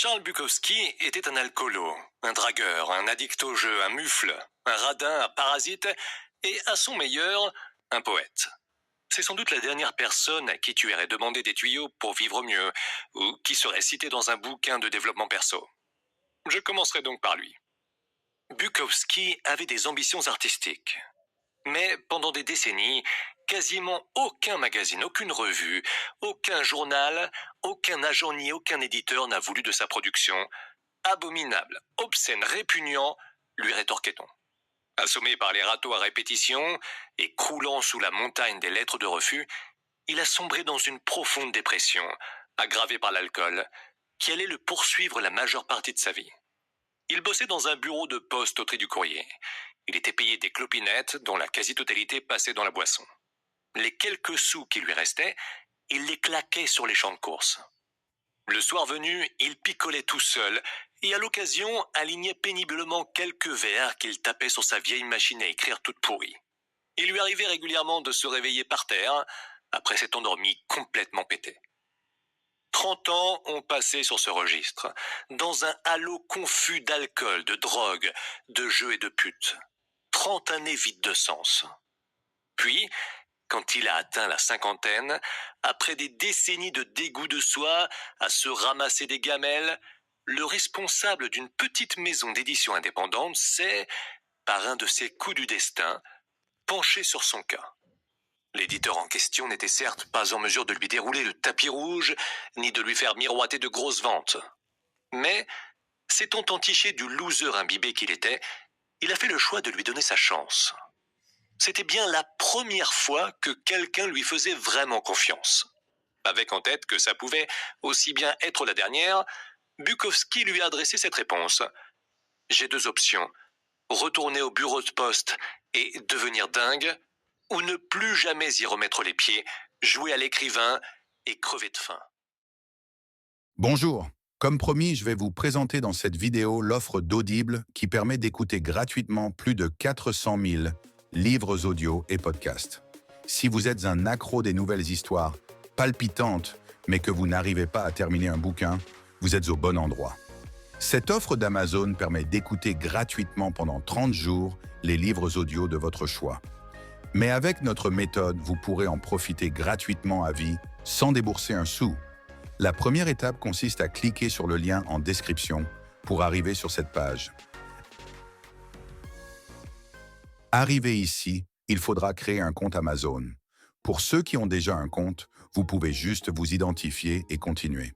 Charles Bukowski était un alcoolo, un dragueur, un addict au jeu, un mufle, un radin, un parasite et, à son meilleur, un poète. C'est sans doute la dernière personne à qui tu irais demander des tuyaux pour vivre mieux, ou qui serait citée dans un bouquin de développement perso. Je commencerai donc par lui. Bukowski avait des ambitions artistiques. Mais pendant des décennies, quasiment aucun magazine, aucune revue, aucun journal, aucun agent ni aucun éditeur n'a voulu de sa production. Abominable, obscène, répugnant, lui rétorquait-on. Assommé par les râteaux à répétition et croulant sous la montagne des lettres de refus, il a sombré dans une profonde dépression, aggravée par l'alcool, qui allait le poursuivre la majeure partie de sa vie. Il bossait dans un bureau de poste au tri du courrier. Il était payé des clopinettes dont la quasi-totalité passait dans la boisson. Les quelques sous qui lui restaient, il les claquait sur les champs de course. Le soir venu, il picolait tout seul et à l'occasion alignait péniblement quelques vers qu'il tapait sur sa vieille machine à écrire toute pourrie. Il lui arrivait régulièrement de se réveiller par terre après s'être endormi complètement pété. 30 ans ont passé sur ce registre, dans un halo confus d'alcool, de drogue, de jeux et de putes. 30 années vides de sens. Puis, quand il a atteint la cinquantaine, après des décennies de dégoût de soi, à se ramasser des gamelles, le responsable d'une petite maison d'édition indépendante s'est, par un de ces coups du destin, penché sur son cas. L'éditeur en question n'était certes pas en mesure de lui dérouler le tapis rouge, ni de lui faire miroiter de grosses ventes. Mais, s'étant entiché du loser imbibé qu'il était, il a fait le choix de lui donner sa chance. C'était bien la première fois que quelqu'un lui faisait vraiment confiance. Avec en tête que ça pouvait aussi bien être la dernière, Bukowski lui a adressé cette réponse. « J'ai deux options. Retourner au bureau de poste et devenir dingue, ou ne plus jamais y remettre les pieds, jouer à l'écrivain et crever de faim. » Bonjour, comme promis, je vais vous présenter dans cette vidéo l'offre d'Audible qui permet d'écouter gratuitement plus de 400 000 livres audio et podcasts. Si vous êtes un accro des nouvelles histoires, palpitantes, mais que vous n'arrivez pas à terminer un bouquin, vous êtes au bon endroit. Cette offre d'Amazon permet d'écouter gratuitement pendant 30 jours les livres audio de votre choix. Mais avec notre méthode, vous pourrez en profiter gratuitement à vie, sans débourser un sou. La première étape consiste à cliquer sur le lien en description pour arriver sur cette page. Arrivé ici, il faudra créer un compte Amazon. Pour ceux qui ont déjà un compte, vous pouvez juste vous identifier et continuer.